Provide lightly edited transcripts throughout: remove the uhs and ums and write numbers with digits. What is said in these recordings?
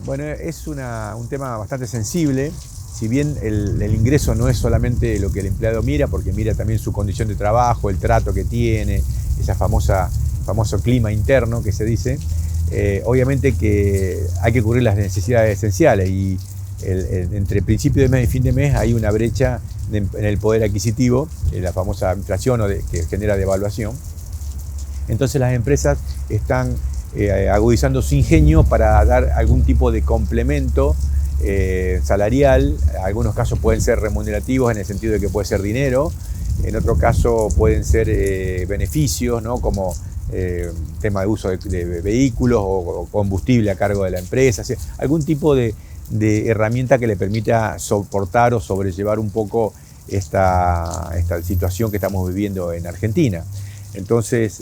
Bueno, es un tema bastante sensible. Si bien el ingreso no es solamente lo que el empleado mira, porque mira también su condición de trabajo, el trato que tiene, esa famoso clima interno que se dice, obviamente que hay que cubrir las necesidades esenciales y entre principio de mes y fin de mes hay una brecha en el poder adquisitivo, la famosa inflación que genera devaluación. Entonces las empresas están agudizando su ingenio para dar algún tipo de complemento salarial. Algunos casos pueden ser remunerativos en el sentido de que puede ser dinero, en otro caso pueden ser beneficios, ¿no? Como tema de uso de vehículos o combustible a cargo de la empresa, o sea, algún tipo de herramienta que le permita soportar o sobrellevar un poco esta situación que estamos viviendo en Argentina. Entonces,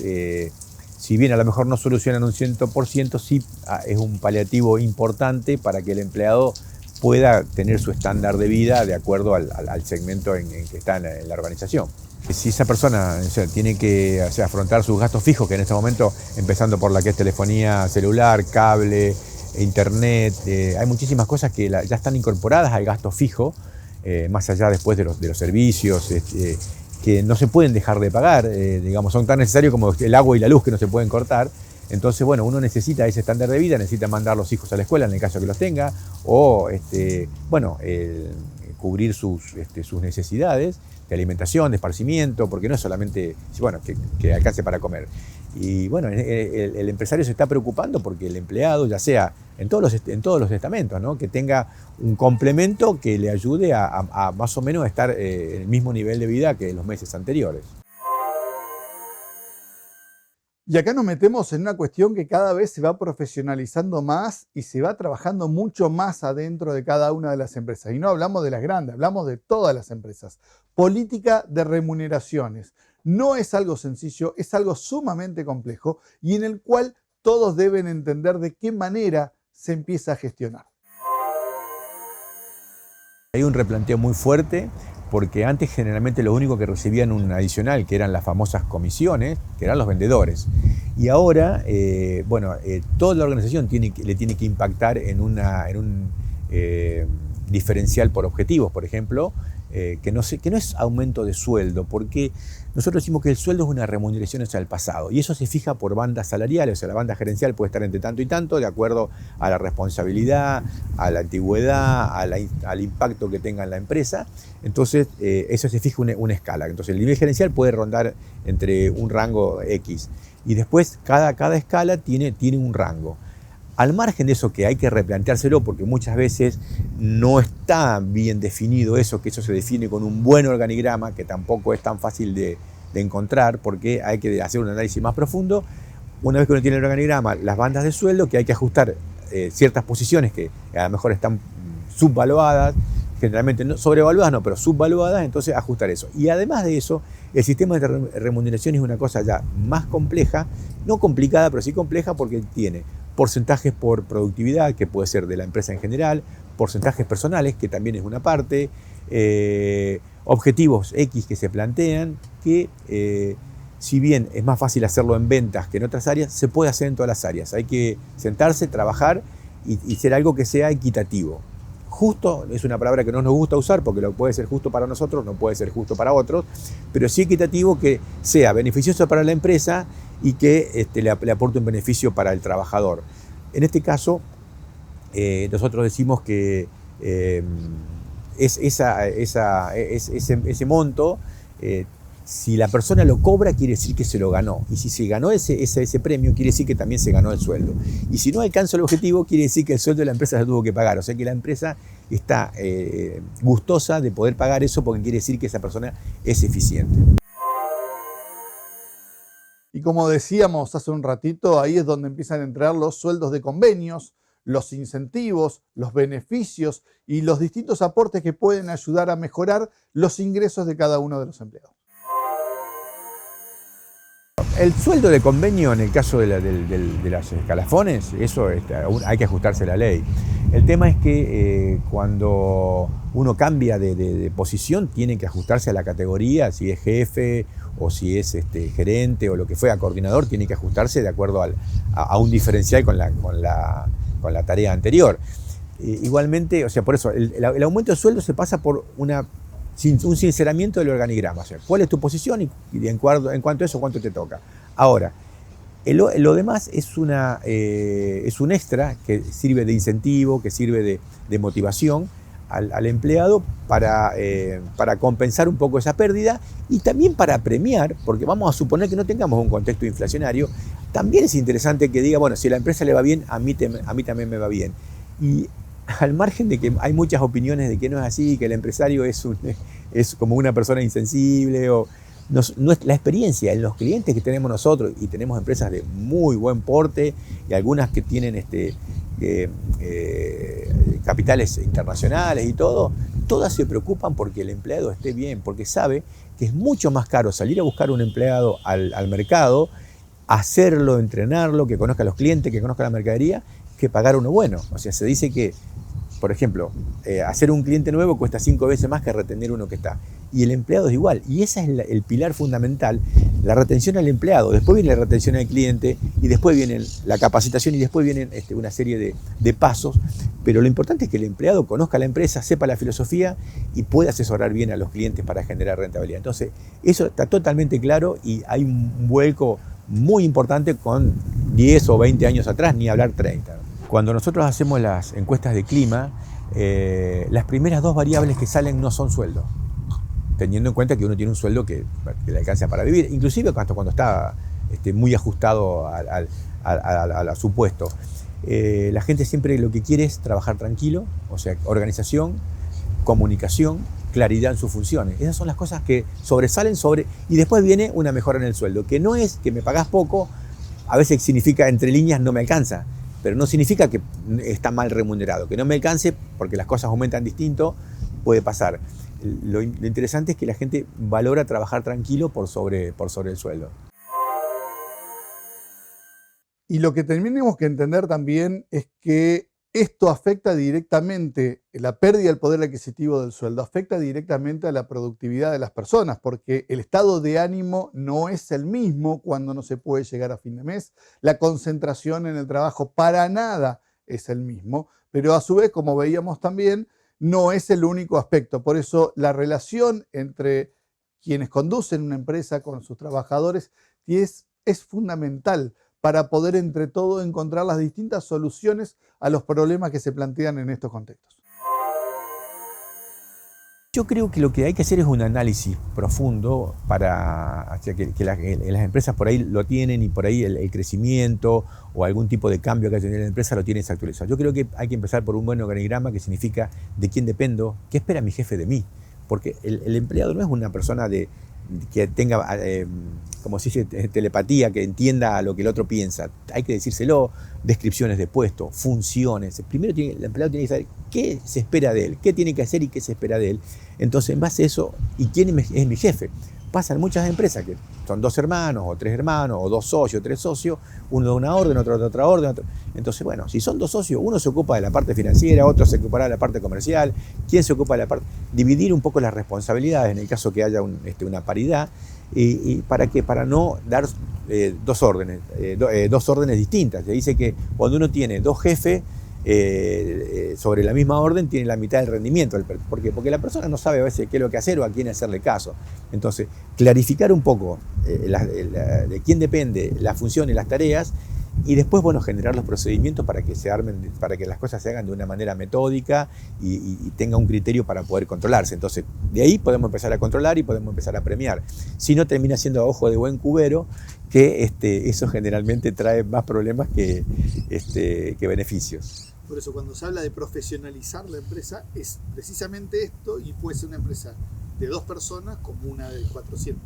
si bien a lo mejor no solucionan un 100%, sí es un paliativo importante para que el empleado pueda tener su estándar de vida de acuerdo al segmento en que está en la organización. Si esa persona tiene que afrontar sus gastos fijos, que en este momento, empezando por la que es telefonía celular, cable, internet, hay muchísimas cosas que ya están incorporadas al gasto fijo, más allá después de los servicios, que no se pueden dejar de pagar, digamos, son tan necesarios como el agua y la luz que no se pueden cortar. Entonces, bueno, uno necesita ese estándar de vida, necesita mandar a los hijos a la escuela en el caso que los tenga, o, cubrir sus necesidades de alimentación, de esparcimiento, porque no es solamente, bueno, que alcance para comer. Y bueno, el empresario se está preocupando porque el empleado, ya sea en todos los estamentos, ¿no? Que tenga un complemento que le ayude a más o menos estar en el mismo nivel de vida que en los meses anteriores. Y acá nos metemos en una cuestión que cada vez se va profesionalizando más y se va trabajando mucho más adentro de cada una de las empresas. Y no hablamos de las grandes, hablamos de todas las empresas. Política de remuneraciones. No es algo sencillo, es algo sumamente complejo y en el cual todos deben entender de qué manera se empieza a gestionar. Hay un replanteo muy fuerte porque antes generalmente los únicos que recibían un adicional, que eran las famosas comisiones, que eran los vendedores. Y ahora, toda la organización le tiene que impactar en un diferencial por objetivos, por ejemplo, que no es aumento de sueldo, porque nosotros decimos que el sueldo es una remuneración hacia el pasado y eso se fija por bandas salariales, o sea, la banda gerencial puede estar entre tanto y tanto de acuerdo a la responsabilidad, a la antigüedad, al impacto que tenga en la empresa. Entonces, eso se fija una escala. Entonces, el nivel gerencial puede rondar entre un rango X y después cada escala tiene un rango. Al margen de eso, que hay que replanteárselo porque muchas veces no está bien definido eso, que eso se define con un buen organigrama, que tampoco es tan fácil de encontrar porque hay que hacer un análisis más profundo. Una vez que uno tiene el organigrama, las bandas de sueldo, que hay que ajustar ciertas posiciones que a lo mejor están subvaluadas, generalmente no sobrevaluadas, no, pero subvaluadas, entonces ajustar eso. Y además de eso, el sistema de remuneración es una cosa ya más compleja, no complicada, pero sí compleja porque tiene porcentajes por productividad, que puede ser de la empresa en general, porcentajes personales, que también es una parte, objetivos X que se plantean, que si bien es más fácil hacerlo en ventas que en otras áreas, se puede hacer en todas las áreas. Hay que sentarse, trabajar y ser algo que sea equitativo. Justo es una palabra que no nos gusta usar porque lo puede ser justo para nosotros, no puede ser justo para otros, pero sí equitativo, que sea beneficioso para la empresa y que le aporte un beneficio para el trabajador. En este caso, nosotros decimos que ese monto, si la persona lo cobra, quiere decir que se lo ganó. Y si se ganó ese premio, quiere decir que también se ganó el sueldo. Y si no alcanza el objetivo, quiere decir que el sueldo de la empresa se tuvo que pagar. O sea que la empresa está gustosa de poder pagar eso porque quiere decir que esa persona es eficiente. Y como decíamos hace un ratito, ahí es donde empiezan a entrar los sueldos de convenios, los incentivos, los beneficios y los distintos aportes que pueden ayudar a mejorar los ingresos de cada uno de los empleados. El sueldo de convenio, en el caso de las escalafones, eso hay que ajustarse a la ley. El tema es que cuando uno cambia de posición, tiene que ajustarse a la categoría, si es jefe o si es gerente o lo que fuera, coordinador, tiene que ajustarse de acuerdo a un diferencial con con la tarea anterior. Igualmente, o sea, por eso, el aumento de sueldo se pasa por un sinceramiento del organigrama. O sea, ¿cuál es tu posición y en cuanto a eso, cuánto te toca? Ahora, lo demás es un extra que sirve de incentivo, que sirve de motivación al empleado para compensar un poco esa pérdida y también para premiar, porque vamos a suponer que no tengamos un contexto inflacionario, también es interesante que diga, bueno, si a la empresa le va bien, a mí también me va bien. Y al margen de que hay muchas opiniones de que no es así, que el empresario es como una persona insensible, la experiencia en los clientes que tenemos nosotros, y tenemos empresas de muy buen porte y algunas que tienen capitales internacionales y todo, todas se preocupan porque el empleado esté bien, porque sabe que es mucho más caro salir a buscar un empleado al mercado, hacerlo, entrenarlo, que conozca a los clientes, que conozca la mercadería, que pagar uno bueno. O sea, se dice que, por ejemplo, hacer un cliente nuevo cuesta 5 veces más que retener uno que está. Y el empleado es igual. Y ese es el pilar fundamental, la retención al empleado. Después viene la retención al cliente, y después viene la capacitación, y después vienen una serie de pasos. Pero lo importante es que el empleado conozca la empresa, sepa la filosofía y pueda asesorar bien a los clientes para generar rentabilidad. Entonces, eso está totalmente claro y hay un vuelco muy importante con 10 o 20 años atrás, ni hablar 30. Cuando nosotros hacemos las encuestas de clima, las primeras 2 variables que salen no son sueldo, teniendo en cuenta que uno tiene un sueldo que le alcanza para vivir, inclusive hasta cuando está muy ajustado a su puesto. La gente siempre lo que quiere es trabajar tranquilo, o sea, organización, comunicación, claridad en sus funciones. Esas son las cosas que sobresalen y después viene una mejora en el sueldo, que no es que me pagás poco, a veces significa entre líneas no me alcanza, pero no significa que está mal remunerado, que no me alcance porque las cosas aumentan distinto, puede pasar. Lo interesante es que la gente valora trabajar tranquilo por sobre el sueldo. Y lo que tenemos que entender también es que esto afecta directamente, la pérdida del poder adquisitivo del sueldo, afecta directamente a la productividad de las personas, porque el estado de ánimo no es el mismo cuando no se puede llegar a fin de mes, la concentración en el trabajo para nada es el mismo, pero a su vez, como veíamos también, no es el único aspecto. Por eso la relación entre quienes conducen una empresa con sus trabajadores es fundamental para poder entre todos encontrar las distintas soluciones a los problemas que se plantean en estos contextos. Yo creo que lo que hay que hacer es un análisis profundo para que las empresas por ahí lo tienen y por ahí el crecimiento o algún tipo de cambio que haya tenido la empresa lo tiene desactualizado. Yo creo que hay que empezar por un buen organigrama que significa de quién dependo, qué espera mi jefe de mí. Porque el empleado no es una persona que tenga, como se dice, telepatía, que entienda lo que el otro piensa. Hay que decírselo, descripciones de puesto, funciones. Primero el empleado tiene que saber qué se espera de él, qué tiene que hacer y qué se espera de él. Entonces, en base a eso, ¿y quién es mi jefe? Pasan muchas empresas que son 2 hermanos, o 3 hermanos, o 2 socios, 3 socios, uno de una orden, otro de otra orden. Entonces, bueno, si son 2 socios, uno se ocupa de la parte financiera, otro se ocupará de la parte comercial, ¿quién se ocupa de la parte? Dividir un poco las responsabilidades en el caso que haya una paridad, y para no dar 2 órdenes distintas. Se dice que cuando uno tiene 2 jefes, sobre la misma orden tiene la mitad del rendimiento. ¿Por qué? Porque la persona no sabe a veces qué es lo que hacer o a quién hacerle caso. Entonces, clarificar un poco de quién depende la función y las tareas, y después, bueno, generar los procedimientos para que se armen, para que las cosas se hagan de una manera metódica y tenga un criterio para poder controlarse. Entonces, de ahí podemos empezar a controlar y podemos empezar a premiar. Si no, termina siendo a ojo de buen cubero, que eso generalmente trae más problemas que beneficios. Por eso, cuando se habla de profesionalizar la empresa, es precisamente esto, y puede ser una empresa de 2 personas como una de 400.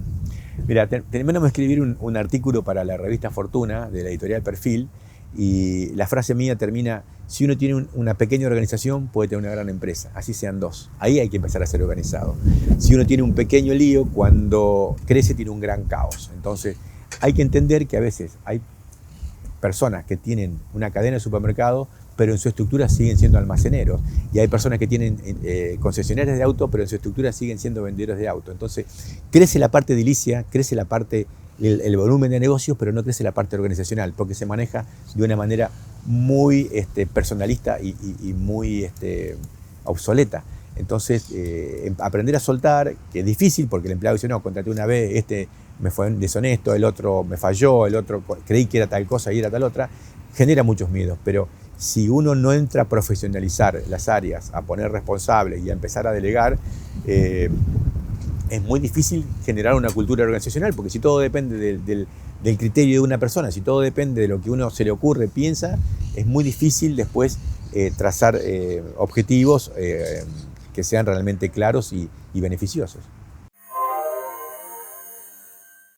Mira, terminamos de escribir un artículo para la revista Fortuna, de la editorial Perfil, y la frase mía termina: si uno tiene una pequeña organización, puede tener una gran empresa, así sean 2. Ahí hay que empezar a ser organizado. Si uno tiene un pequeño lío, cuando crece tiene un gran caos. Entonces, hay que entender que a veces hay personas que tienen una cadena de supermercados, pero en su estructura siguen siendo almaceneros. Y hay personas que tienen concesionarias de auto, pero en su estructura siguen siendo vendedores de auto. Entonces, crece la parte edilicia, crece el volumen de negocios, pero no crece la parte organizacional, porque se maneja de una manera muy personalista y muy obsoleta. Entonces, aprender a soltar, que es difícil porque el empleado dice, no, contraté una vez, me fue deshonesto, el otro me falló, el otro creí que era tal cosa y era tal otra, genera muchos miedos, pero si uno no entra a profesionalizar las áreas, a poner responsables y a empezar a delegar, es muy difícil generar una cultura organizacional, porque si todo depende del criterio de una persona, si todo depende de lo que uno se le ocurre, piensa, es muy difícil después trazar objetivos que sean realmente claros y beneficiosos.